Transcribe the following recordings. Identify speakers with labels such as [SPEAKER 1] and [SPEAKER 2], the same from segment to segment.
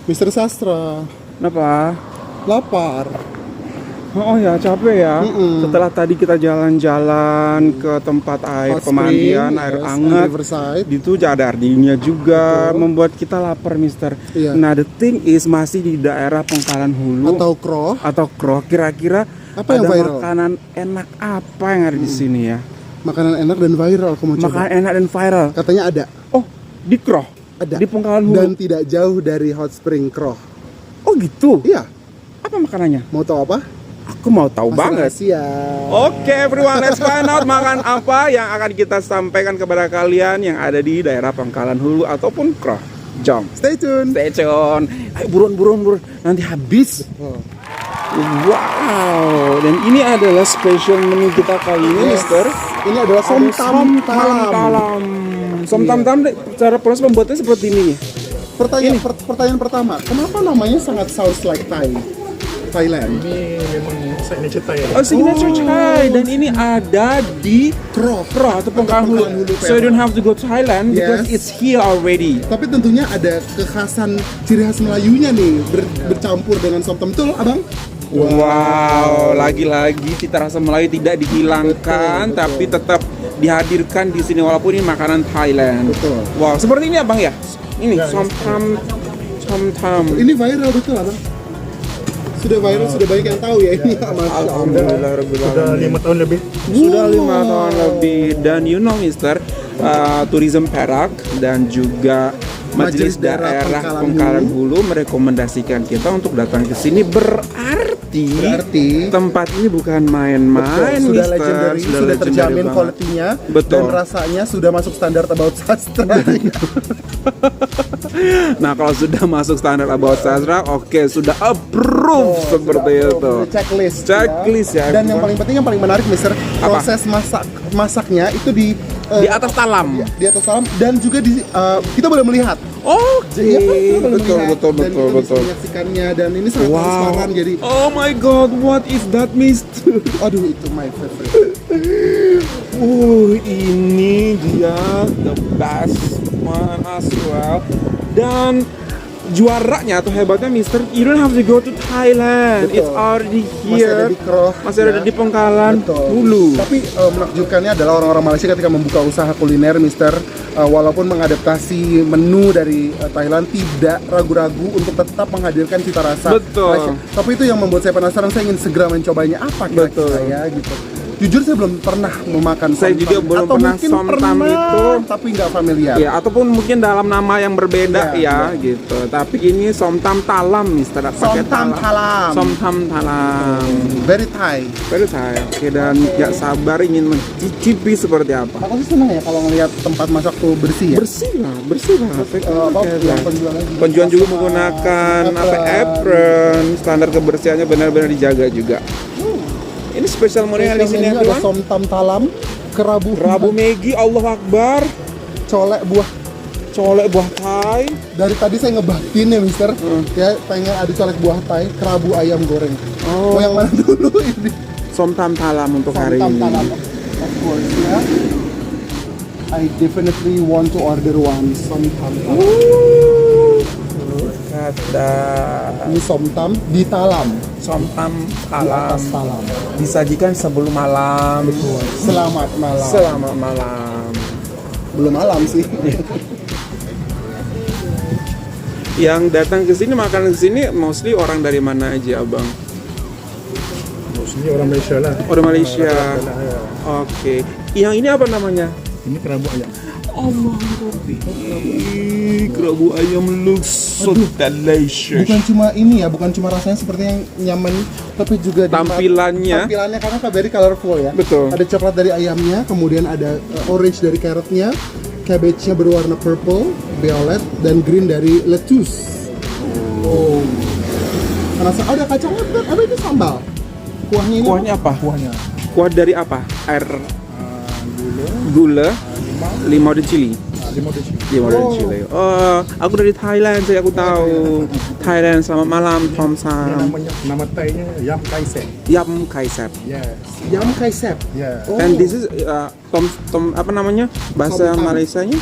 [SPEAKER 1] Mister Sastra,
[SPEAKER 2] Kenapa?
[SPEAKER 1] lapar.
[SPEAKER 2] Oh ya, capek ya. Setelah tadi kita jalan-jalan ke tempat air
[SPEAKER 1] Hot
[SPEAKER 2] pemandian,
[SPEAKER 1] spring,
[SPEAKER 2] air
[SPEAKER 1] yes,
[SPEAKER 2] hangat.
[SPEAKER 1] Riverside.
[SPEAKER 2] Itu ada artinya juga membuat kita lapar, Mister.
[SPEAKER 1] Iya.
[SPEAKER 2] Nah, the thing is masih di daerah Pangkalan Hulu
[SPEAKER 1] Atau
[SPEAKER 2] Kroh. Kira-kira
[SPEAKER 1] Apa yang
[SPEAKER 2] ada
[SPEAKER 1] viral?
[SPEAKER 2] makanan enak apa yang ada di sini ya?
[SPEAKER 1] makanan enak dan viral. Aku mau coba.
[SPEAKER 2] Makanan enak dan viral.
[SPEAKER 1] Katanya ada.
[SPEAKER 2] Oh, di Kroh.
[SPEAKER 1] Ada.
[SPEAKER 2] Di Pangkalan Hulu.
[SPEAKER 1] Dan tidak jauh dari Hot Spring Kroh.
[SPEAKER 2] Oh, gitu.
[SPEAKER 1] Iya.
[SPEAKER 2] Apa makanannya?
[SPEAKER 1] Mau tahu apa?
[SPEAKER 2] Aku mau tahu banget.
[SPEAKER 1] Rahasia.
[SPEAKER 2] Oke, everyone, let's find out makan apa yang akan kita sampaikan kepada kalian yang ada di daerah Pangkalan Hulu ataupun Kroh. Jom,
[SPEAKER 1] Stay tune.
[SPEAKER 2] stay tune. Ayo buruan, nanti habis.
[SPEAKER 1] Oh.
[SPEAKER 2] Wow, dan ini adalah special menu kita kali ini,
[SPEAKER 1] Yes.
[SPEAKER 2] Mister.
[SPEAKER 1] Ini adalah somtam talam.
[SPEAKER 2] talam. Som tam, cara proses pembuatannya seperti ini.
[SPEAKER 1] Pertanyaan pertama, kenapa namanya sangat sounds like Thailand?
[SPEAKER 3] Ini memang signature Thai.
[SPEAKER 2] Oh, signature Thai, dan ini ada di
[SPEAKER 1] Kroh.
[SPEAKER 2] atau Pangkalan Hulu.
[SPEAKER 1] Pangkalan Hulu,
[SPEAKER 2] So you don't have to go to Thailand because
[SPEAKER 1] Yes.
[SPEAKER 2] it's here already.
[SPEAKER 1] Tapi tentunya ada kekhasan ciri khas Melayunya nih bercampur dengan somtam, betul abang?
[SPEAKER 2] Wow, lagi-lagi cita rasa Melayu tidak dihilangkan,
[SPEAKER 1] Betul.
[SPEAKER 2] tapi tetap dihadirkan di sini walaupun ini makanan Thailand.
[SPEAKER 1] Betul.
[SPEAKER 2] Wow, seperti ini abang ya? Ini
[SPEAKER 3] Ya,
[SPEAKER 2] somtam.
[SPEAKER 1] Ini viral betul abang? Sudah viral, sudah banyak yang tahu ya ini. Masya Allah.
[SPEAKER 2] Alhamdulillah Rabbil
[SPEAKER 3] Sudah
[SPEAKER 2] Alamin.
[SPEAKER 3] 5 tahun lebih.
[SPEAKER 2] Sudah 5 tahun lebih, dan you know Mister, Tourism Perak dan juga Majelis Daerah Pangkalan Hulu merekomendasikan kita untuk datang ke sini, berarti tempat ini bukan main-main,
[SPEAKER 1] Betul, sudah
[SPEAKER 2] Mister.
[SPEAKER 1] legendary, sudah
[SPEAKER 2] legendary
[SPEAKER 1] terjamin
[SPEAKER 2] banget.
[SPEAKER 1] kualitinya
[SPEAKER 2] Betul.
[SPEAKER 1] dan rasanya sudah masuk standar About Sastra.
[SPEAKER 2] Nah, kalau sudah masuk standar About Sastra, oke, sudah approve seperti itu. Checklist ya.
[SPEAKER 1] Dan yang paling penting, yang paling menarik, Mister,
[SPEAKER 2] Apa?
[SPEAKER 1] proses masaknya itu di
[SPEAKER 2] atas talam.
[SPEAKER 1] di atas talam, dan juga di kita boleh melihat.
[SPEAKER 2] Oke,
[SPEAKER 1] Iya kan? Kita boleh melihat,
[SPEAKER 2] betul.
[SPEAKER 1] dan kita bisa menyaksikannya, dan ini sangat transparan. Jadi,
[SPEAKER 2] Oh my God, what is that, Mister?
[SPEAKER 1] aduh, itu my favorite.
[SPEAKER 2] Ini dia the best one as well. Dan juaranya atau hebatnya, Mister, you don't have to go to Thailand.
[SPEAKER 1] Betul.
[SPEAKER 2] It's already
[SPEAKER 1] Masih ada
[SPEAKER 2] here.
[SPEAKER 1] di Kroh,
[SPEAKER 2] Masih ada
[SPEAKER 1] ya.
[SPEAKER 2] di Pangkalan
[SPEAKER 1] Betul.
[SPEAKER 2] Hulu.
[SPEAKER 1] Tapi menakjubkannya adalah orang-orang Malaysia ketika membuka usaha kuliner, Mister, walaupun mengadaptasi menu dari Thailand, tidak ragu-ragu untuk tetap menghadirkan cita rasa
[SPEAKER 2] Betul.
[SPEAKER 1] Malaysia. Tapi itu yang membuat saya penasaran, saya ingin segera mencobanya apa
[SPEAKER 2] Betul.
[SPEAKER 1] kira-kira ya gitu. Jujur saya belum pernah memakan
[SPEAKER 2] Saya
[SPEAKER 1] somtam.
[SPEAKER 2] juga belum
[SPEAKER 1] Atau
[SPEAKER 2] pernah
[SPEAKER 1] mungkin
[SPEAKER 2] somtam
[SPEAKER 1] pernah,
[SPEAKER 2] itu.
[SPEAKER 1] tapi nggak familiar.
[SPEAKER 2] Ya, ataupun mungkin dalam nama yang berbeda
[SPEAKER 1] Iya,
[SPEAKER 2] gitu. Tapi ini somtam talam, Mister. Pakai
[SPEAKER 1] Somtam talam.
[SPEAKER 2] Somtam talam.
[SPEAKER 1] Very Thai.
[SPEAKER 2] Baru saya. Oke, dan gak sabar ingin mencicipi seperti apa.
[SPEAKER 1] Aku sih senang ya kalau ngelihat tempat masak tuh bersih ya.
[SPEAKER 2] Bersih lah.
[SPEAKER 1] Yang penjualan juga.
[SPEAKER 2] Penjual juga menggunakan apron. Standar kebersihannya benar-benar dijaga juga. Ini spesial menu yang di sini
[SPEAKER 1] Ada
[SPEAKER 2] adalah
[SPEAKER 1] somtam talam, kerabu
[SPEAKER 2] Rabu Megi, Allah Akbar,
[SPEAKER 1] colek buah.
[SPEAKER 2] colek buah Thai.
[SPEAKER 1] Dari tadi saya ngebatin ya, Mister. Ya, pengen ada colek buah Thai, kerabu ayam goreng.
[SPEAKER 2] Oh.
[SPEAKER 1] Mau yang mana dulu ini?
[SPEAKER 2] Somtam talam untuk hari
[SPEAKER 1] Somtam
[SPEAKER 2] ini.
[SPEAKER 1] talam, of course ya. I definitely want to order one somtam talam.
[SPEAKER 2] Kata
[SPEAKER 1] Ini somtam di talam,
[SPEAKER 2] somtam
[SPEAKER 1] di
[SPEAKER 2] talam
[SPEAKER 1] atas talam.
[SPEAKER 2] disajikan sebelum malam.
[SPEAKER 1] Selamat malam.
[SPEAKER 2] Selamat malam.
[SPEAKER 1] Belum malam sih.
[SPEAKER 2] Yang datang ke sini makan ke sini mostly orang dari mana aja, Abang?
[SPEAKER 3] Maksudnya orang Malaysia lah.
[SPEAKER 2] Orang Malaysia.
[SPEAKER 3] Rata-rata, ya.
[SPEAKER 2] Oke. Yang ini apa namanya?
[SPEAKER 3] Ini kerabu ayam.
[SPEAKER 2] Allah Rabbi. Kerabu ayam looks so delicious.
[SPEAKER 1] Bukan cuma ini ya, bukan cuma rasanya seperti yang nyaman, tapi juga
[SPEAKER 2] Tampilannya.
[SPEAKER 1] tampilannya karena very colorful ya.
[SPEAKER 2] Betul.
[SPEAKER 1] Ada coklat dari ayamnya, kemudian ada orange dari carrotnya, cabbage-nya berwarna purple, violet, dan green dari lettuce. Oh. Rasa ada kacangnya, apa itu sambal? Kuahnya ini
[SPEAKER 2] Kuahnya apa?
[SPEAKER 3] Kuahnya
[SPEAKER 2] Kuah dari apa? Air
[SPEAKER 3] gula,
[SPEAKER 2] gula, limau dan chili.
[SPEAKER 3] limau dan chili.
[SPEAKER 2] Limau dan chili. Oh, aku dari Thailand, saya aku tahu. Thailand, selamat malam, Tom
[SPEAKER 3] Ini
[SPEAKER 2] Sam.
[SPEAKER 3] nama Thainya Yam Kai Sep.
[SPEAKER 2] Yam Kaisep.
[SPEAKER 3] Yes.
[SPEAKER 1] Yam kaisep.
[SPEAKER 3] Yeah.
[SPEAKER 1] Oh.
[SPEAKER 2] And this is tom apa namanya? Bahasa
[SPEAKER 1] Somtam.
[SPEAKER 2] Malaysianya?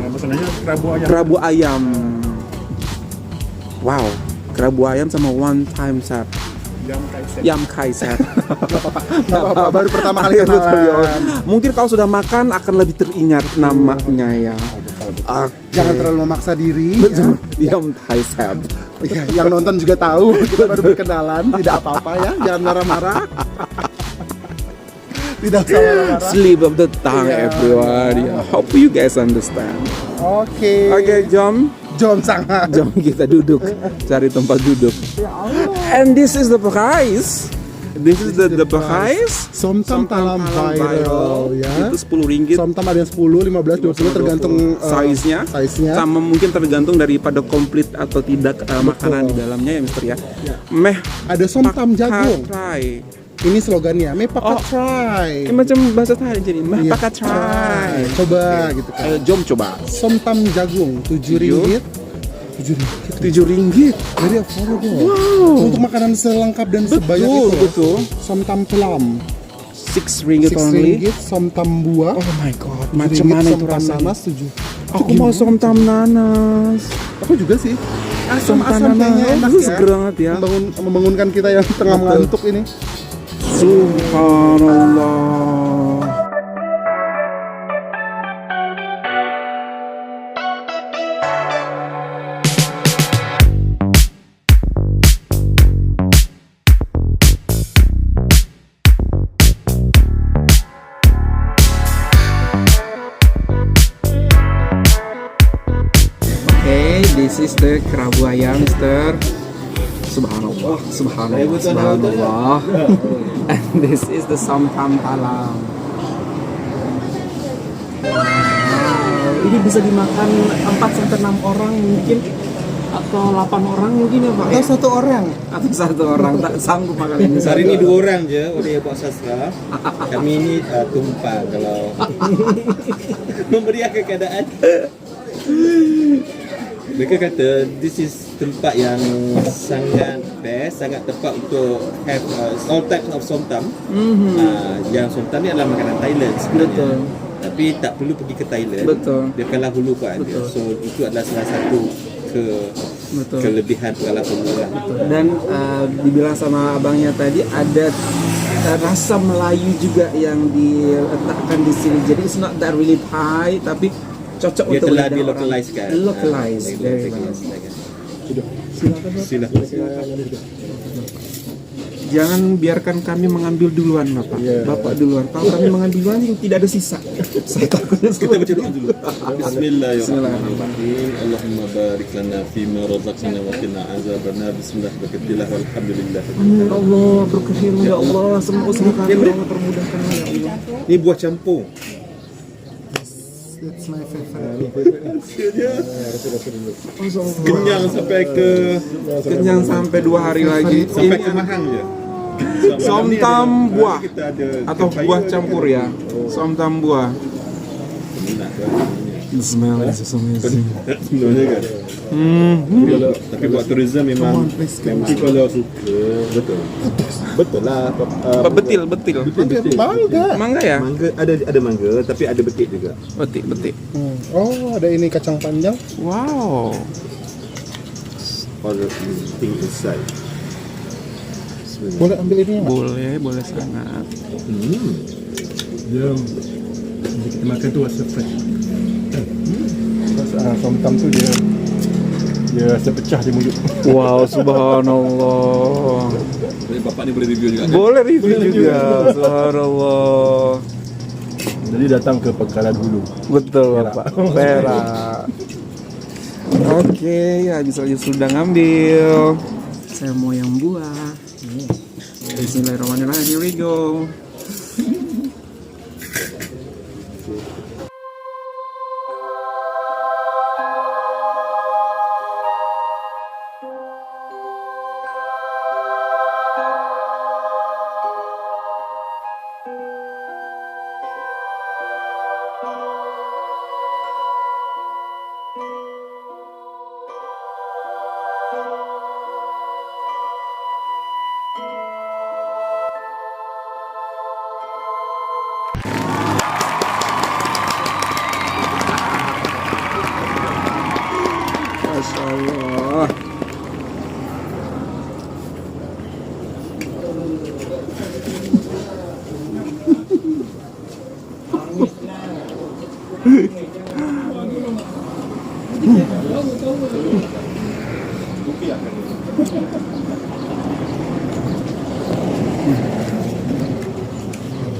[SPEAKER 3] Masalahnya kerabu ayam.
[SPEAKER 2] Kerabu ayam. Wow, kerabu ayam sama one time set. Yam kai set.
[SPEAKER 1] Nggak apa-apa, baru pertama kali
[SPEAKER 2] Betul, ya.
[SPEAKER 1] kenalan.
[SPEAKER 2] Mungkin kalau sudah makan akan lebih teringat namanya ya.
[SPEAKER 1] Jangan terlalu memaksa diri.
[SPEAKER 2] Betul. Yam kai set.
[SPEAKER 1] Ya, yang nonton juga tahu kita baru berkenalan, tidak apa-apa ya, jangan marah-marah. Tidak usah marah-marah.
[SPEAKER 2] Slip of the tongue,
[SPEAKER 1] Yeah.
[SPEAKER 2] everyone. Yeah. Hope you guys understand.
[SPEAKER 1] Oke.
[SPEAKER 2] Oke, jom.
[SPEAKER 1] Jom sangat.
[SPEAKER 2] Jom kita duduk, cari tempat duduk. And this is the price. This is the price.
[SPEAKER 1] Somtam talam viral ya.
[SPEAKER 2] Itu 10 ringgit.
[SPEAKER 1] Somtam ada yang 10, 15, 20 tergantung
[SPEAKER 2] size-nya.
[SPEAKER 1] size-nya.
[SPEAKER 2] Sama mungkin tergantung daripada komplit atau tidak makanan di dalamnya ya Mister ya. Meh
[SPEAKER 1] Ada somtam jagung.
[SPEAKER 2] try.
[SPEAKER 1] Ini slogannya, "Me pakat
[SPEAKER 2] Oh.
[SPEAKER 1] try."
[SPEAKER 2] Ini macam bahasa Thai jadi meh
[SPEAKER 1] Iya,
[SPEAKER 2] pakai try.
[SPEAKER 1] Coba gitu kan.
[SPEAKER 2] Ayo jom coba.
[SPEAKER 1] Somtam jagung 7 ringgit. 7 ringgit.
[SPEAKER 2] 7 ringgit.
[SPEAKER 1] Very affordable.
[SPEAKER 2] Wow.
[SPEAKER 1] Untuk makanan selengkap dan sebanyak
[SPEAKER 2] Betul,
[SPEAKER 1] itu.
[SPEAKER 2] betul.
[SPEAKER 1] Somtam pelam
[SPEAKER 2] 6 ringgit
[SPEAKER 1] 6
[SPEAKER 2] only.
[SPEAKER 1] ringgit, somtam buah.
[SPEAKER 2] Oh my god,
[SPEAKER 1] 7
[SPEAKER 2] macam
[SPEAKER 1] ringgit,
[SPEAKER 2] mana itu
[SPEAKER 1] somtam
[SPEAKER 2] rasanya?
[SPEAKER 1] nanas 7.
[SPEAKER 2] Aku mau somtam nanas.
[SPEAKER 1] Aku juga sih. Asam-asam
[SPEAKER 2] Somtam
[SPEAKER 1] kayaknya
[SPEAKER 2] nanas.
[SPEAKER 1] enak
[SPEAKER 2] Oh,
[SPEAKER 1] ya.
[SPEAKER 2] seger banget ya.
[SPEAKER 1] Membangunkan kita yang tengah
[SPEAKER 2] Betul.
[SPEAKER 1] mengantuk ini.
[SPEAKER 2] Subhanallah. Okay, this is the kerabu ayam, Mister. Subhanallah, subhanallah, subhanallah. And this is the somtam talam. Wow, ini bisa dimakan 4 sampai 6 orang mungkin atau 8 orang mungkin ya Pak.
[SPEAKER 1] Atau satu orang.
[SPEAKER 2] Atau 1 orang tak sanggup makan ini.
[SPEAKER 4] Hari ini 2 orang je oleh Pak Sastra. Kami ini tumpang kalau memberiakan keadaan. Mereka kata this is tempat yang sangat best, sangat tepat untuk have all types of somtam. Yang somtam ni adalah makanan Thailand sebenarnya.
[SPEAKER 2] Betul.
[SPEAKER 4] Tapi tak perlu pergi ke Thailand.
[SPEAKER 2] Betul.
[SPEAKER 4] Dia Kuala Hulu pun ada.
[SPEAKER 2] Betul.
[SPEAKER 4] So itu adalah salah satu
[SPEAKER 2] Betul.
[SPEAKER 4] kelebihan Kuala Hulu lah.
[SPEAKER 2] Dan dibilang sama abangnya tadi ada rasa Melayu juga yang diletakkan di sini. Jadi it's not that really Thai tapi cocok
[SPEAKER 4] Dia
[SPEAKER 2] untuk
[SPEAKER 4] telah
[SPEAKER 2] lidah
[SPEAKER 4] dilocalize
[SPEAKER 2] orang.
[SPEAKER 4] kan.
[SPEAKER 2] Localize, very
[SPEAKER 4] Localize.
[SPEAKER 2] well.
[SPEAKER 4] Silakan.
[SPEAKER 2] Jangan biarkan kami mengambil duluan Bapak. Bapak duluan. Kalau kami mengambil duluan tidak ada sisa. Saya takutnya
[SPEAKER 4] Kita baca doa dulu.
[SPEAKER 2] Bismillahirrahmanirrahim.
[SPEAKER 4] Bismillahirrahmanirrahim. Allahumma barik lana fima razaqtana wa qina azabannar. Bismillah berkatilah walhamdulillah.
[SPEAKER 2] Ya Allah, berkahirmu ya Allah. Semua usaha kami ya Allah permudahkan ya Allah.
[SPEAKER 4] Ini buah campur.
[SPEAKER 1] That's my favorite.
[SPEAKER 4] Kenyang sampai ke
[SPEAKER 2] Kenyang sampai 2 hari lagi.
[SPEAKER 4] sampai
[SPEAKER 2] Ini
[SPEAKER 4] ke Mahang je.
[SPEAKER 2] somtam buah
[SPEAKER 4] Kita ada
[SPEAKER 2] atau buah campur ya. Somtam buah.
[SPEAKER 4] Minat kan.
[SPEAKER 2] Bismillahirrahmanirrahim.
[SPEAKER 4] Sebenarnya kan. Tapi buat tourism memang kalau suka betul lah.
[SPEAKER 2] Betil.
[SPEAKER 1] Mangga.
[SPEAKER 2] Mangga ya?
[SPEAKER 4] Mangga ada mangga tapi ada betik juga.
[SPEAKER 2] Betik.
[SPEAKER 1] Oh, ada ini kacang panjang.
[SPEAKER 2] Wow.
[SPEAKER 4] All the thing inside.
[SPEAKER 1] Boleh ambil ini ya?
[SPEAKER 2] Boleh sangat.
[SPEAKER 3] Jom. Jadi kita makan tu rasa fresh. Somtam tu dia rasa pecah di mulut.
[SPEAKER 2] Wow, subhanallah.
[SPEAKER 4] Bapak ni boleh review juga.
[SPEAKER 2] Boleh review juga. Subhanallah.
[SPEAKER 3] Jadi datang ke Pekalan Hulu.
[SPEAKER 2] Betul Bapak. Perak. Oke, habis aja sudah ngambil. Saya mau yang buah. Bismillahirrahmanirrahim. Here we go.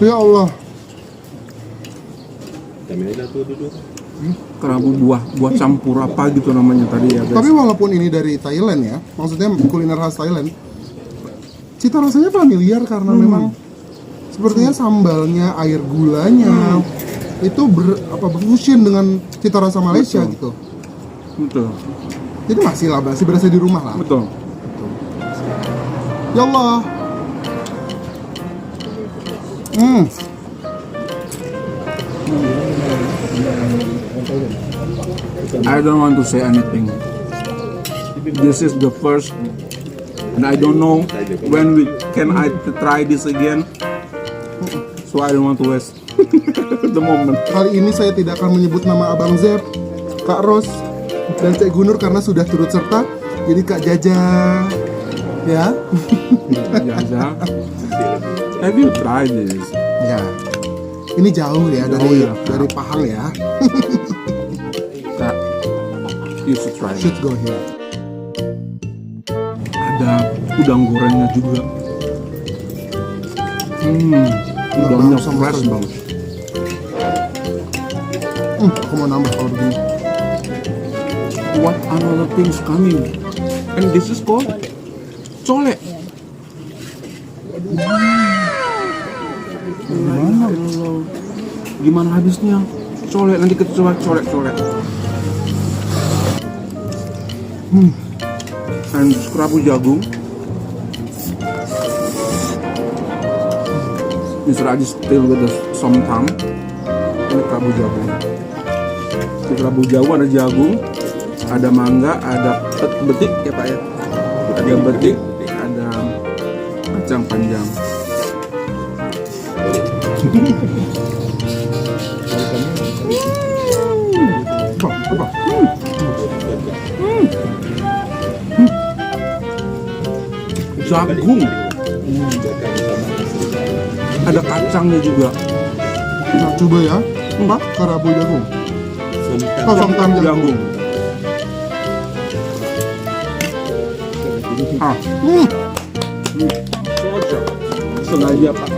[SPEAKER 1] Ya Allah.
[SPEAKER 4] Kami dah tu duduk.
[SPEAKER 2] Kerabu buah campur apa gitu namanya tadi ya guys.
[SPEAKER 1] Tapi walaupun ini dari Thailand ya, maksudnya kuliner khas Thailand, cita rasanya familiar karena memang sepertinya sambalnya, air gulanya itu berfusion dengan cita rasa Malaysia gitu.
[SPEAKER 2] Betul.
[SPEAKER 1] Jadi masih berasa di rumah lah.
[SPEAKER 2] Betul.
[SPEAKER 1] Ya Allah.
[SPEAKER 2] I don't want to say anything. This is the first, and I don't know when I try this again. So I don't want to waste the moment.
[SPEAKER 1] Kali ini saya tidak akan menyebut nama Abang Zep, Kak Ros, dan Cek Gunur karena sudah turut serta. Jadi Kak Jaja, ya.
[SPEAKER 2] Jaja, have you tried this?
[SPEAKER 1] Ya. Ini jauh ya
[SPEAKER 2] Jauh ya.
[SPEAKER 1] dari Pahang ya.
[SPEAKER 2] Kak, you should try.
[SPEAKER 1] Should go here.
[SPEAKER 2] Ada udang gorengnya juga. Udangnya
[SPEAKER 1] Sama
[SPEAKER 2] fresh
[SPEAKER 1] sekali.
[SPEAKER 2] banget.
[SPEAKER 1] Aku mau nambah kalau begini.
[SPEAKER 2] What another things coming? And this is called colek. Gimana habisnya? Colek, nanti kita coba colek. And kerabu jagung. Mr. Aji still with the somtam. Ini kerabu jagung. Di kerabu jagung ada jagung, ada mangga, ada betik ya Pak ya. Ada betik, ada kacang panjang.
[SPEAKER 1] Apa?
[SPEAKER 2] Jagung, ada kacangnya juga.
[SPEAKER 1] Nah, coba ya. Kerabu jagung. Somtam jagung.
[SPEAKER 2] Sengaja Pak.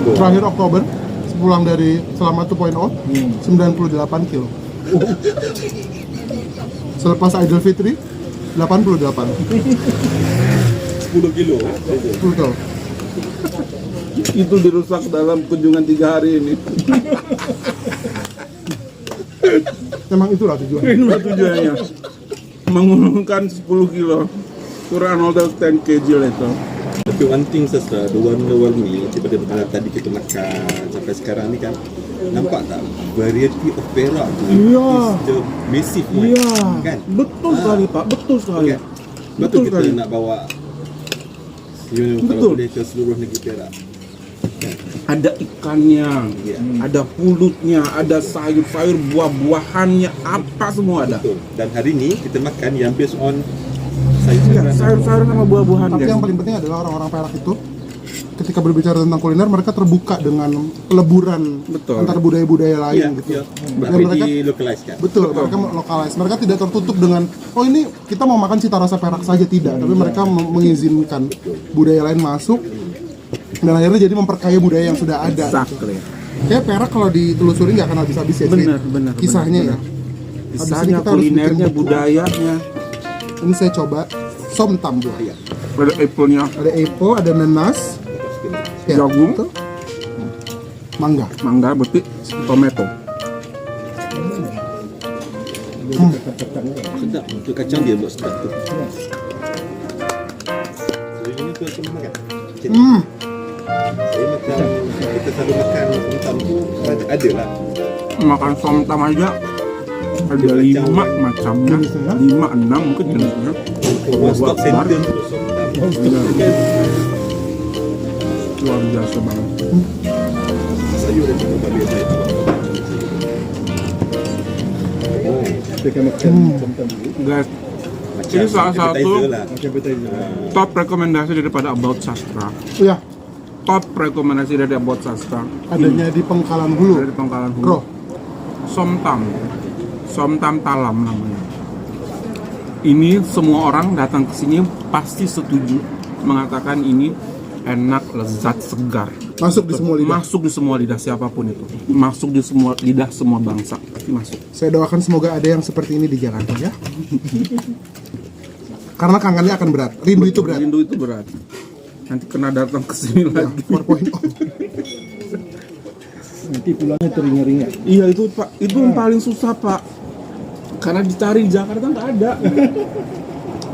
[SPEAKER 1] Terakhir Oktober, pulang dari Selamat 2.0, 98 kilo. Selepas Idul Fitri, 88.
[SPEAKER 4] 10 kilo.
[SPEAKER 1] 10 kilo.
[SPEAKER 2] Itu dirusak dalam kunjungan 3 hari ini.
[SPEAKER 1] Memang itulah tujuannya.
[SPEAKER 2] Inilah tujuannya. Mengurungkan 10 kilo. Kurang another 10 kg later.
[SPEAKER 4] Tapi one thing sister, the one meal daripada tadi kita makan sampai sekarang ni kan, nampak tak variety of perak tu
[SPEAKER 2] Iya.
[SPEAKER 4] is the massive one,
[SPEAKER 2] Iya,
[SPEAKER 4] kan?
[SPEAKER 2] betul sekali Pak, betul sekali.
[SPEAKER 4] Kan? Betul kita
[SPEAKER 2] sekali.
[SPEAKER 4] nak bawa kalau
[SPEAKER 2] Betul.
[SPEAKER 4] boleh ke seluruh negeri Perak.
[SPEAKER 2] Ada ikannya,
[SPEAKER 4] Iya.
[SPEAKER 2] ada pulutnya, ada sayur-sayur, buah-buahannya, apa semua ada.
[SPEAKER 4] Betul. Dan hari ni kita makan yang based on
[SPEAKER 2] Iya, sayur-sayur sama buah-buahan
[SPEAKER 1] Tapi
[SPEAKER 2] guys.
[SPEAKER 1] yang paling penting adalah orang-orang Perak itu ketika berbicara tentang kuliner mereka terbuka dengan peleburan
[SPEAKER 2] Betul.
[SPEAKER 1] antar budaya-budaya lain
[SPEAKER 4] ya,
[SPEAKER 1] gitu.
[SPEAKER 4] ya.
[SPEAKER 1] Dan
[SPEAKER 4] Tapi
[SPEAKER 1] mereka
[SPEAKER 4] di localize kan.
[SPEAKER 1] betul, mereka lokalize. Mereka tidak tertutup dengan oh ini kita mau makan cita rasa Perak saja tidak, tapi mereka mengizinkan budaya lain masuk dan akhirnya jadi memperkaya budaya yang sudah ada.
[SPEAKER 2] Exactly.
[SPEAKER 1] Kayak Perak kalau ditelusuri nggak akan habis-habis ya.
[SPEAKER 2] Benar,
[SPEAKER 1] Kisahnya
[SPEAKER 2] benar.
[SPEAKER 1] ya. Habis ini
[SPEAKER 2] Kisahnya,
[SPEAKER 1] kita harus bikin
[SPEAKER 2] kulinernya,
[SPEAKER 1] buku.
[SPEAKER 2] budayanya.
[SPEAKER 1] Ini saya coba somtam buah.
[SPEAKER 4] Iya.
[SPEAKER 2] Ada apple-nya,
[SPEAKER 1] Ada apple, ada nanas, ya,
[SPEAKER 2] Jagung.
[SPEAKER 1] betul. Mangga.
[SPEAKER 2] mangga, betik, tomato.
[SPEAKER 4] Sedap untuk kacang dia buat sedap tu. So ini tu aku makan. Macam ni. Saya makan, kita selalu makan somtam tu ada lah.
[SPEAKER 2] Makan somtam aja ada 5 macamnya, 5-6 mungkin jenisnya.
[SPEAKER 4] Stock center tu somtam.
[SPEAKER 2] Luar biasa banget.
[SPEAKER 4] Sayur dan juga babi saya tu.
[SPEAKER 3] Kita akan makan somtam dulu.
[SPEAKER 2] Guys, Ini salah satu
[SPEAKER 4] appetizer lah.
[SPEAKER 2] top rekomendasi daripada About Sastra.
[SPEAKER 1] Iya,
[SPEAKER 2] Top rekomendasi dari About Sastra.
[SPEAKER 1] adanya di Pangkalan Hulu.
[SPEAKER 2] Dari Pangkalan Hulu.
[SPEAKER 1] Bro,
[SPEAKER 2] Somtam Talam namanya. Ini semua orang datang ke sini pasti setuju mengatakan ini enak, lezat, segar.
[SPEAKER 1] masuk di semua lidah.
[SPEAKER 2] Masuk di semua lidah siapapun itu. Masuk di semua lidah semua bangsa. Pasti masuk.
[SPEAKER 1] Saya doakan semoga ada yang seperti ini di Jakarta ya. Karena kangennya akan berat. Rindu itu berat.
[SPEAKER 2] Rindu itu berat. Nanti kena datang ke sini
[SPEAKER 1] Ya,
[SPEAKER 2] lagi.
[SPEAKER 1] 4.0.
[SPEAKER 3] Nanti pulangnya teringat-ingat.
[SPEAKER 2] Iya itu Pak, itu yang paling susah Pak. Karena dicari di Jakarta nggak ada.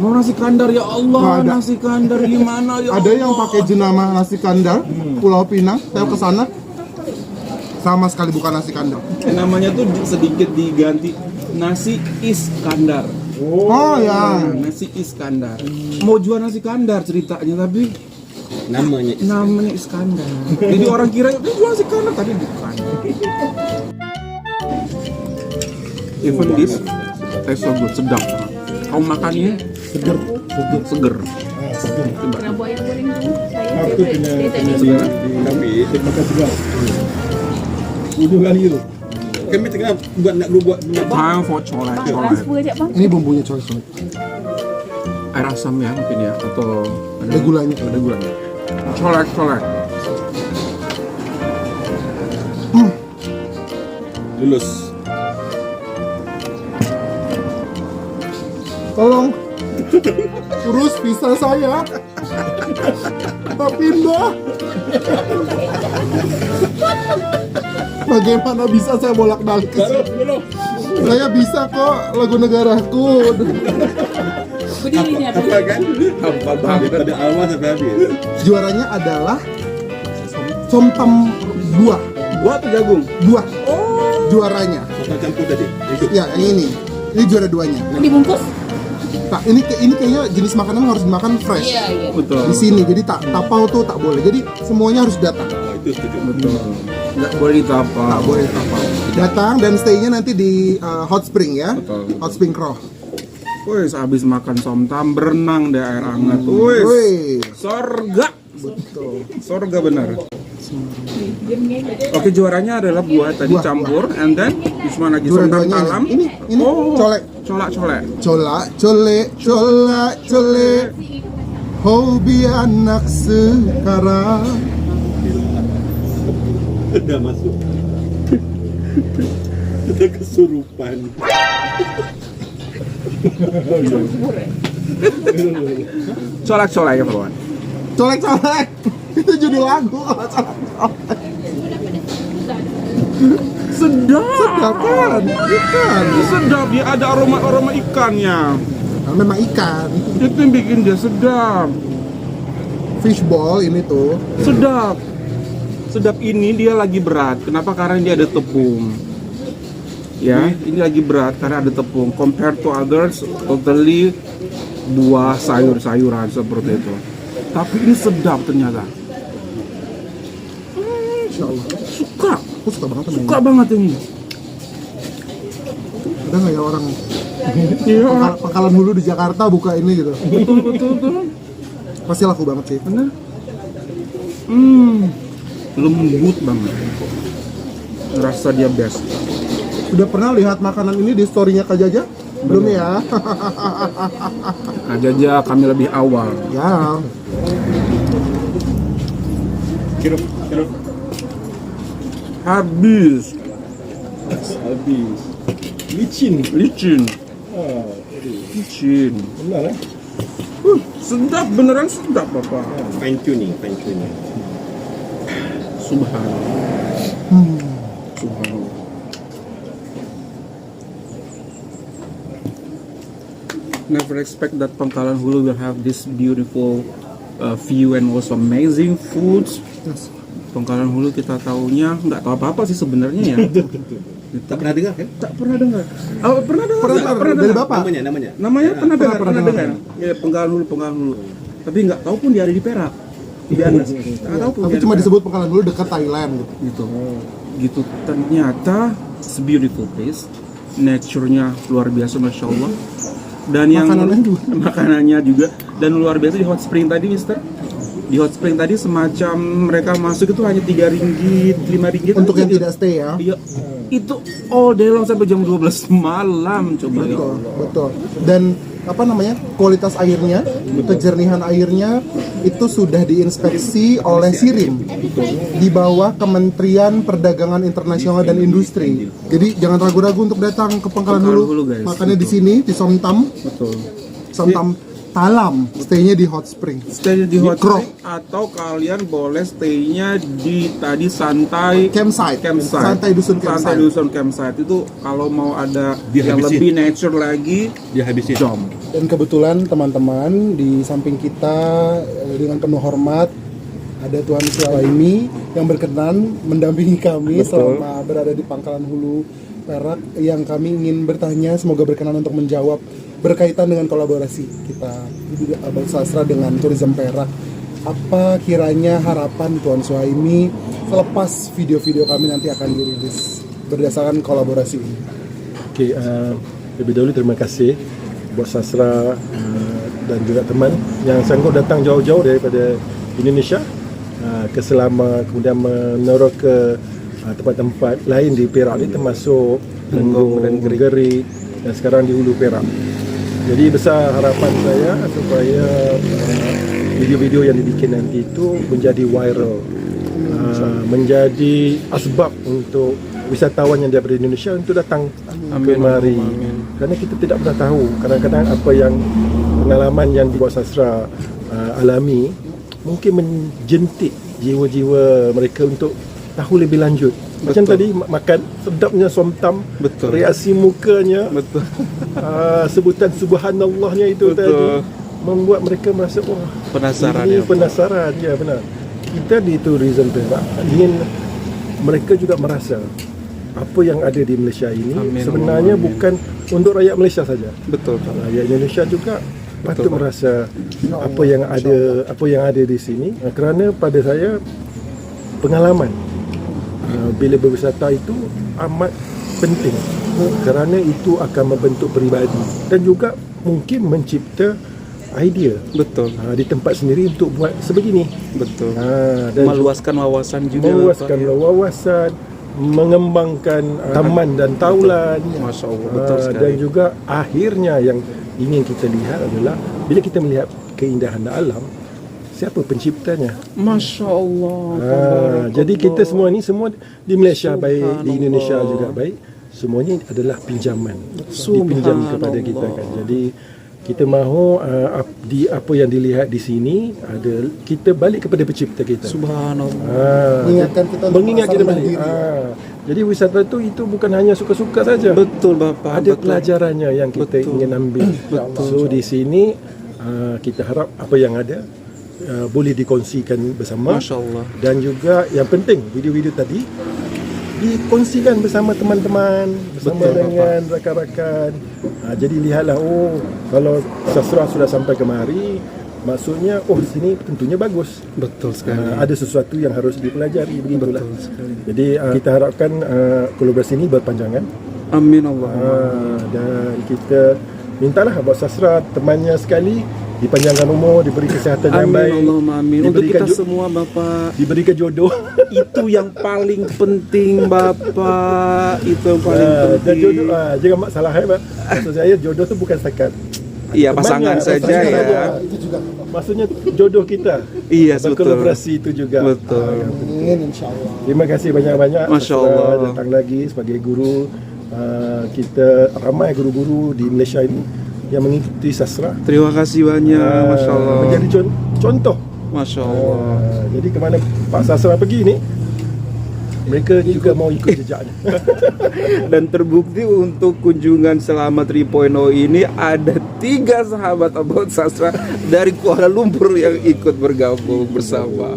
[SPEAKER 2] Mau nasi kandar ya Allah,
[SPEAKER 1] Nggak ada.
[SPEAKER 2] nasi kandar gimana ya
[SPEAKER 1] Ada
[SPEAKER 2] Allah.
[SPEAKER 1] yang pakai jenama nasi kandar, Pulau Pinang. Saya ke sana sama sekali bukan nasi kandar.
[SPEAKER 2] Namanya tuh sedikit diganti nasi Iskandar.
[SPEAKER 1] Oh ya.
[SPEAKER 2] Nasi Iskandar. Mau jual nasi kandar ceritanya tapi
[SPEAKER 4] Namanya
[SPEAKER 2] namanya Iskandar. Jadi orang kira itu jual nasi kandar tapi bukan. Even this tastes so good, sedap. Kamu makan ini seger. Coba.
[SPEAKER 5] Pernah buat yang goreng tu, saya
[SPEAKER 3] Aku
[SPEAKER 5] favorite.
[SPEAKER 3] kena
[SPEAKER 5] Dia tak ada
[SPEAKER 2] Segar.
[SPEAKER 4] Tapi
[SPEAKER 3] makan segar. 7 kali tu.
[SPEAKER 4] kami tengah buat
[SPEAKER 2] Time for colek.
[SPEAKER 5] Bang, transfer je bang.
[SPEAKER 1] Ini bumbunya colek-colek.
[SPEAKER 2] Air asam ya mungkin ya atau
[SPEAKER 1] Ada gulanya.
[SPEAKER 2] Ada gulanya. Colek.
[SPEAKER 4] lulus.
[SPEAKER 1] Tolong urus visa saya. Tak pindah. Bagaimana bisa saya bolak-balik ke sini? Saya bisa kok lagu negaraku.
[SPEAKER 5] Berdiri ni apa?
[SPEAKER 4] Apa kan?
[SPEAKER 2] Apa banget?
[SPEAKER 4] Daripada awal sampai habis.
[SPEAKER 1] Juaranya adalah somtam buah.
[SPEAKER 2] Buat jagung.
[SPEAKER 1] Buah. Juaranya.
[SPEAKER 4] Sotong campur tadi. Ikut.
[SPEAKER 1] Ya, yang ini. Ini juara duanya.
[SPEAKER 5] Dibungkus?
[SPEAKER 1] Nah, ini kayaknya jenis makanan harus dimakan fresh.
[SPEAKER 5] Iya.
[SPEAKER 2] Betul.
[SPEAKER 1] Di sini. Jadi tapau tuh tak boleh. Jadi semuanya harus datang.
[SPEAKER 4] Oh, itu setuju.
[SPEAKER 2] Betul. Nggak boleh ditapa.
[SPEAKER 1] Tak boleh tapau. Datang dan stay-nya nanti di hot spring ya.
[SPEAKER 2] Betul.
[SPEAKER 1] Hot spring Crow.
[SPEAKER 2] Wih, habis makan somtam berenang di air hangat. Wih,
[SPEAKER 1] Wih.
[SPEAKER 2] sorga. Betul. Sorga benar. Oke, juaranya adalah buah tadi
[SPEAKER 1] Buah,
[SPEAKER 2] campur, and then this one lagi
[SPEAKER 1] Juara
[SPEAKER 2] somtam
[SPEAKER 1] duanya
[SPEAKER 2] talam.
[SPEAKER 1] ini. Ini colek.
[SPEAKER 2] Colak.
[SPEAKER 1] Colek. Hobi anak sekarang.
[SPEAKER 4] Udah masuk. Udah kesurupan.
[SPEAKER 2] Colak ya kawan.
[SPEAKER 1] Colek. Itu judul lagu.
[SPEAKER 2] Sedap.
[SPEAKER 1] Sedap kan? Ikan.
[SPEAKER 2] Sedap, dia ada aroma ikannya.
[SPEAKER 1] Nah, memang ikan.
[SPEAKER 2] Itu yang bikin dia sedap.
[SPEAKER 1] Fishball ini tuh.
[SPEAKER 2] Sedap ini dia lagi berat. Kenapa? Karena dia ada tepung. Ya, ini lagi berat karena ada tepung. Compared to others, totally buah sayur-sayuran seperti itu. Tapi ini sedap ternyata.
[SPEAKER 1] Insya Allah.
[SPEAKER 2] Suka
[SPEAKER 1] Aku suka banget sama ini.
[SPEAKER 2] banget ini.
[SPEAKER 1] Ada nggak ya orang
[SPEAKER 2] Iya,
[SPEAKER 1] Pangkalan Hulu di Jakarta buka ini gitu?
[SPEAKER 2] betul.
[SPEAKER 1] Pasti laku banget sih.
[SPEAKER 2] Benar. Lembut banget. Rasa dia best.
[SPEAKER 1] Udah pernah lihat makanan ini di story-nya Kak Jaja? Belum ya?
[SPEAKER 2] Aja kami lebih awal.
[SPEAKER 1] Ya.
[SPEAKER 3] Kira.
[SPEAKER 2] Habis.
[SPEAKER 3] Licin. Ah, benar eh?
[SPEAKER 2] Sedap, beneran sedap Bapak.
[SPEAKER 4] Fine tuning.
[SPEAKER 2] Subhanallah. Never expect that Pangkalan Hulu will have this beautiful view and also amazing foods.
[SPEAKER 1] Yes.
[SPEAKER 2] Pangkalan Hulu kita taunya nggak tahu apa-apa sih sebenarnya ya.
[SPEAKER 4] Tak pernah dengar kan?
[SPEAKER 2] Tak pernah dengar. Oh, pernah dengar.
[SPEAKER 1] Pernah
[SPEAKER 2] Pernah
[SPEAKER 1] dari
[SPEAKER 2] dengar.
[SPEAKER 1] Bapak?
[SPEAKER 4] Namanya.
[SPEAKER 2] Namanya pernah dengar,
[SPEAKER 1] pernah
[SPEAKER 2] pernah dengar.
[SPEAKER 1] dengar.
[SPEAKER 2] Ya, Pangkalan Hulu. Tapi nggak tahu pun dia ada di Perak. Tidak ada. Nggak tahu pun.
[SPEAKER 1] Tapi
[SPEAKER 2] dia
[SPEAKER 1] cuma
[SPEAKER 2] ada di
[SPEAKER 1] disebut Pangkalan Hulu dekat Thailand gitu.
[SPEAKER 2] Perak. Gitu. Ternyata it's a beautiful place. Nature-nya luar biasa, masya Allah. Dan yang
[SPEAKER 1] Makanannya juga.
[SPEAKER 2] makanannya juga, dan luar biasa di hot spring tadi, Mister. Di hot spring tadi semacam mereka masuk itu hanya 3 ringgit, 5 ringgit
[SPEAKER 1] Untuk
[SPEAKER 2] aja
[SPEAKER 1] yang
[SPEAKER 2] gitu.
[SPEAKER 1] tidak stay ya.
[SPEAKER 2] Iya, itu all day long sampai jam 12 malam coba.
[SPEAKER 1] Betul, betul. Dan apa namanya, kualitas airnya, kejernihan airnya itu sudah diinspeksi oleh SIRIM di bawah Kementerian Perdagangan Internasional dan Industri. Jadi jangan ragu-ragu untuk datang ke Pangkalan
[SPEAKER 2] Pangkalan
[SPEAKER 1] Hulu.
[SPEAKER 2] Hulu, guys.
[SPEAKER 1] Makanya di sini di Somtam,
[SPEAKER 2] Betul.
[SPEAKER 1] Somtam Talam, stay-nya di hot spring.
[SPEAKER 2] Stay di hot
[SPEAKER 1] Krok.
[SPEAKER 2] spring atau kalian boleh stay-nya di tadi santai
[SPEAKER 1] Campsite. Santai Dusun
[SPEAKER 2] Santai
[SPEAKER 1] Campsite.
[SPEAKER 2] Dusun Campsite itu kalau mau ada
[SPEAKER 4] Dia
[SPEAKER 2] yang
[SPEAKER 4] habisin.
[SPEAKER 2] lebih nature lagi,
[SPEAKER 4] Dia habisin.
[SPEAKER 2] jom.
[SPEAKER 1] Dan kebetulan teman-teman di samping kita dengan penuh hormat ada Tuan Suhaimi yang berkenan mendampingi kami selama berada di Pangkalan Hulu Perak, yang kami ingin bertanya, semoga berkenan untuk menjawab berkaitan dengan kolaborasi kita Abad Sastra dengan Tourism Perak. Apa kiranya harapan Tuan Suhaimi selepas video-video kami nanti akan dirilis berdasarkan kolaborasi ini?
[SPEAKER 3] Okey, lebih dahulu terima kasih buat Sastra dan juga teman yang sanggup datang jauh-jauh daripada Indonesia ke Selama, kemudian menoroh ke tempat-tempat lain di Perak ni, termasuk Lenggong dan Geri dan sekarang di Hulu Perak. Jadi besar harapan saya supaya video-video yang dibikin nanti itu menjadi viral, menjadi asbab untuk wisatawan yang daripada Indonesia untuk datang ke mari. Kerana kita tidak pernah tahu kadang-kadang apa yang pengalaman yang dibuat sastra alami mungkin menjentik jiwa-jiwa mereka untuk tahu lebih lanjut. Macam tadi makan sedapnya somtam,
[SPEAKER 2] Betul.
[SPEAKER 3] reaksi mukanya,
[SPEAKER 2] Betul.
[SPEAKER 3] sebutan subhanallahnya itu
[SPEAKER 2] Betul.
[SPEAKER 3] tadi membuat mereka merasa wah,
[SPEAKER 2] Penasaran
[SPEAKER 3] ini
[SPEAKER 2] ya.
[SPEAKER 3] penasaran, ya benar. Kita di Tourism Perak ingin mereka juga merasa apa yang ada di Malaysia ini
[SPEAKER 2] Amin.
[SPEAKER 3] sebenarnya
[SPEAKER 2] Amin.
[SPEAKER 3] bukan untuk rakyat Malaysia saja.
[SPEAKER 2] Betul.
[SPEAKER 3] Rakyat Indonesia juga patut
[SPEAKER 2] Pak.
[SPEAKER 3] merasa apa yang ada di sini, kerana pada saya pengalaman bila berwisata itu amat penting, kerana itu akan membentuk peribadi dan juga mungkin mencipta idea
[SPEAKER 2] Betul.
[SPEAKER 3] di tempat sendiri untuk buat sebegini.
[SPEAKER 2] Betul.
[SPEAKER 3] Dan
[SPEAKER 2] Meluaskan wawasan juga.
[SPEAKER 3] meluaskan
[SPEAKER 2] Pak, ya.
[SPEAKER 3] wawasan, mengembangkan taman dan taulan.
[SPEAKER 2] Masya Allah, betul sekali.
[SPEAKER 3] Dan juga akhirnya yang ingin kita lihat adalah bila kita melihat keindahan alam, siapa penciptanya?
[SPEAKER 2] Masya Allah.
[SPEAKER 3] Jadi kita semua ni semua di Malaysia baik, di
[SPEAKER 2] Subhanallah.
[SPEAKER 3] Indonesia juga baik, semuanya adalah pinjaman. Dipinjam kepada kita kan. Jadi kita mahu di apa yang dilihat di sini ada kita balik kepada pencipta kita.
[SPEAKER 2] Subhanallah.
[SPEAKER 1] Mengingatkan kita untuk
[SPEAKER 3] Mengingat kita
[SPEAKER 1] merasa
[SPEAKER 3] balik.
[SPEAKER 1] mandiri.
[SPEAKER 3] Jadi wisata itu bukan hanya suka-suka saja.
[SPEAKER 2] Betul Bapak.
[SPEAKER 3] Ada
[SPEAKER 2] betul.
[SPEAKER 3] pelajarannya yang kita
[SPEAKER 2] Betul.
[SPEAKER 3] ingin ambil. So di sini kita harap apa yang ada boleh dikongsikan bersama.
[SPEAKER 2] Masya Allah.
[SPEAKER 3] Dan juga yang penting video-video tadi dikongsikan bersama teman-teman, bersama
[SPEAKER 2] Betul,
[SPEAKER 3] dengan rakan-rakan. Jadi lihatlah, oh kalau sastra sudah sampai kemari, maksudnya oh sini tentunya bagus.
[SPEAKER 2] Betul sekali.
[SPEAKER 3] Ada sesuatu yang harus dipelajari, begitulah.
[SPEAKER 2] Betul sekali.
[SPEAKER 3] Jadi kita harapkan kolaborasi ini berpanjangan.
[SPEAKER 2] Amin Allah.
[SPEAKER 3] Dan kita mintalah buat sastra temannya sekali dipanjangkan umur, diberi kesihatan yang
[SPEAKER 2] Amin
[SPEAKER 3] baik,
[SPEAKER 2] Allahumma amin. Untuk
[SPEAKER 3] diberikan
[SPEAKER 2] kita semua Bapak,
[SPEAKER 3] diberikan jodoh.
[SPEAKER 2] itu yang paling penting Bapak. Itu yang paling
[SPEAKER 3] Dan
[SPEAKER 2] penting.
[SPEAKER 3] jodoh jangan mak salah Pak. Maksud saya jodoh tu bukan setakat
[SPEAKER 2] Iya, pasangan
[SPEAKER 3] temannya,
[SPEAKER 2] saja
[SPEAKER 3] pasangan
[SPEAKER 2] ya.
[SPEAKER 3] saja. Maksudnya jodoh kita.
[SPEAKER 2] Iya, betul.
[SPEAKER 3] Berkolaborasi itu juga.
[SPEAKER 2] Betul.
[SPEAKER 1] Amin, insyaAllah.
[SPEAKER 3] Terima kasih banyak-banyak.
[SPEAKER 2] Masya
[SPEAKER 3] Sastra
[SPEAKER 2] Allah.
[SPEAKER 3] datang lagi sebagai guru. Kita ramai guru-guru di Malaysia ini yang mengikuti sastra.
[SPEAKER 2] Terima kasih banyak. Masya Allah.
[SPEAKER 3] Menjadi contoh.
[SPEAKER 2] Masya Allah.
[SPEAKER 3] Jadi kemana Pak Sastra pergi ni, mereka juga mau ikut jejaknya.
[SPEAKER 2] Dan terbukti untuk kunjungan selama 3.0 ini ada 3 sahabat About Sastra dari Kuala Lumpur yang ikut bergabung bersama.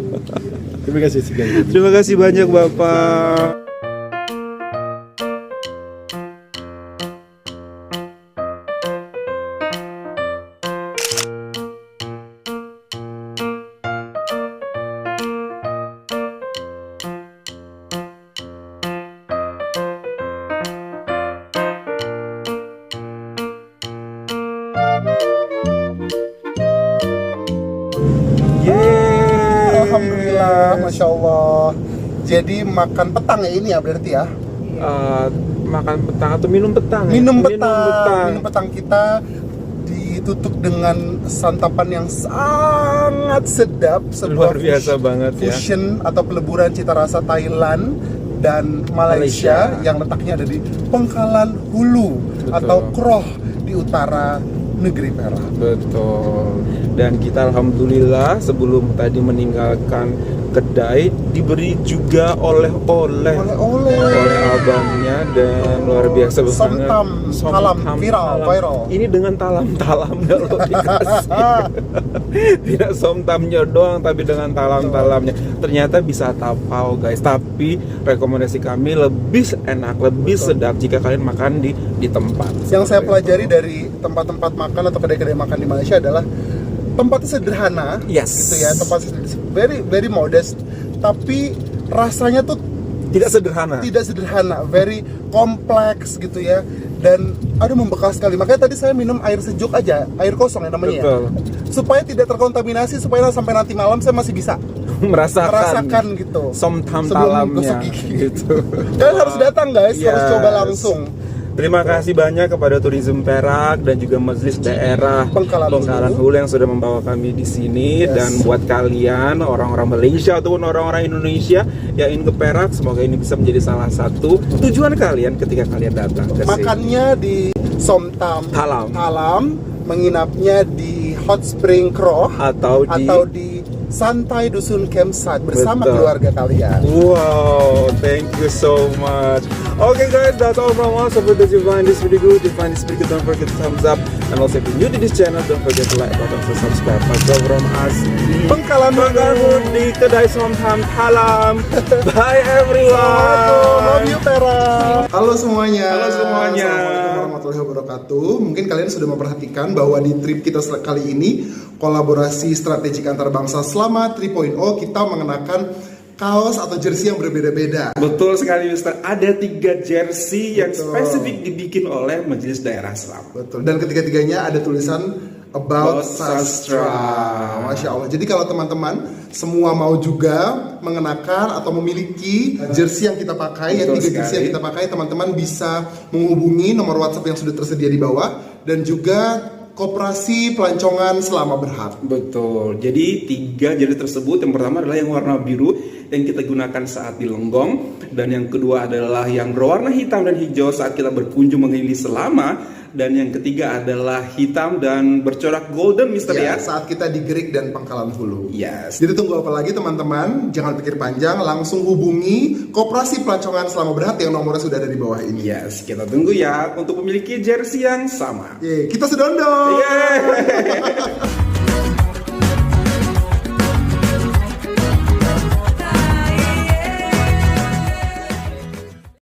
[SPEAKER 3] Terima kasih sekali.
[SPEAKER 2] Terima kasih banyak Bapak.
[SPEAKER 1] Masya Allah. Jadi makan petang ya ini ya berarti ya.
[SPEAKER 2] Makan petang atau minum petang?
[SPEAKER 1] Minum petang kita ditutup dengan santapan yang sangat sedap, sebuah
[SPEAKER 2] Luar biasa banget ya.
[SPEAKER 1] fusion atau peleburan cita rasa Thailand dan Malaysia, yang letaknya ada di Pangkalan Hulu.
[SPEAKER 2] Betul.
[SPEAKER 1] Atau Kroh di utara negeri Perak.
[SPEAKER 2] Betul. Dan kita alhamdulillah sebelum tadi meninggalkan kedai diberi juga oleh-oleh oleh abangnya, dan luar biasa banget.
[SPEAKER 1] Talam viral.
[SPEAKER 2] Ini dengan talamnya loh dikasih. Tidak somtamnya doang, tapi dengan talamnya. Ternyata bisa tapau guys. Tapi rekomendasi kami lebih enak, lebih sedap jika kalian makan di tempat.
[SPEAKER 1] Yang saya pelajari dari tempat-tempat makan atau kedai-kedai makan di Malaysia adalah tempatnya sederhana,
[SPEAKER 2] Yes.
[SPEAKER 1] gitu ya, tempat very modest, tapi rasanya tuh tidak sederhana, very kompleks gitu ya, dan membekas sekali. Makanya tadi saya minum air sejuk aja, air kosong ya namanya.
[SPEAKER 2] Betul.
[SPEAKER 1] Ya, supaya tidak terkontaminasi, supaya sampai nanti malam saya masih bisa merasakan gitu
[SPEAKER 2] somtam
[SPEAKER 1] sebelum
[SPEAKER 2] talamnya
[SPEAKER 1] gosok gigi.
[SPEAKER 2] gitu.
[SPEAKER 1] Kalian harus datang guys, harus
[SPEAKER 2] Yes.
[SPEAKER 1] coba langsung.
[SPEAKER 2] Terima kasih banyak kepada Tourism Perak dan juga Majelis Daerah
[SPEAKER 1] Pangkalan
[SPEAKER 2] Hulu yang sudah membawa kami di sini.
[SPEAKER 1] Yes.
[SPEAKER 2] Dan buat kalian orang-orang Malaysia ataupun orang-orang Indonesia yang ingin ke Perak, semoga ini bisa menjadi salah satu tujuan kalian ketika kalian datang ke sini.
[SPEAKER 1] Makannya di Somtam Talam, menginapnya di Hot Spring Kroh
[SPEAKER 2] Atau
[SPEAKER 1] di Santai Dusun Campsite bersama
[SPEAKER 2] Betul.
[SPEAKER 1] keluarga kalian.
[SPEAKER 2] Wow, thank you so much. Okay guys, that's all from us. Hope that you find this video good. If you find this video good, don't forget to thumbs up. And also if you're new to this channel, don't forget to like button to subscribe. That's all from us.
[SPEAKER 1] Pangkalan Hulu.
[SPEAKER 2] Di kedai Somtam Talam. Bye everyone.
[SPEAKER 1] Assalamualaikum, love you Perak. Halo semuanya.
[SPEAKER 2] Halo semuanya.
[SPEAKER 1] Assalamualaikum warahmatullahi wabarakatuh. Mungkin kalian sudah memperhatikan bahwa di trip kita kali ini, kolaborasi strategik antar bangsa selama 3.0, kita mengenakan kaos atau jersey yang berbeda-beda.
[SPEAKER 2] Betul sekali Mister. Ada 3 jersey yang spesifik dibikin oleh Majelis Daerah Selam.
[SPEAKER 1] Betul. Dan ketiga-tiganya ada tulisan About Sastra. Masya Allah. Jadi kalau teman-teman semua mau juga mengenakan atau memiliki jersey yang kita pakai, yang 3 jersey yang kita pakai, teman-teman bisa menghubungi nomor WhatsApp yang sudah tersedia di bawah, dan juga Koperasi Pelancongan Selama Berhak.
[SPEAKER 2] Betul. Jadi 3 jersey tersebut, yang pertama adalah yang warna biru yang kita gunakan saat di Lenggong, dan yang kedua adalah yang berwarna hitam dan hijau saat kita berkunjung mengelilingi Selama, dan yang ketiga adalah hitam dan bercorak golden Mister ya.
[SPEAKER 1] Saat kita di Gerik dan Pangkalan Hulu.
[SPEAKER 2] Yes.
[SPEAKER 1] Jadi tunggu apa lagi teman-teman? Jangan pikir panjang, langsung hubungi Koperasi Pelancongan Selama Berhak yang nomornya sudah ada di bawah ini.
[SPEAKER 2] Yes, kita tunggu ya untuk memiliki jersey yang sama.
[SPEAKER 1] Yeay, kita sedondong.
[SPEAKER 2] Yeay.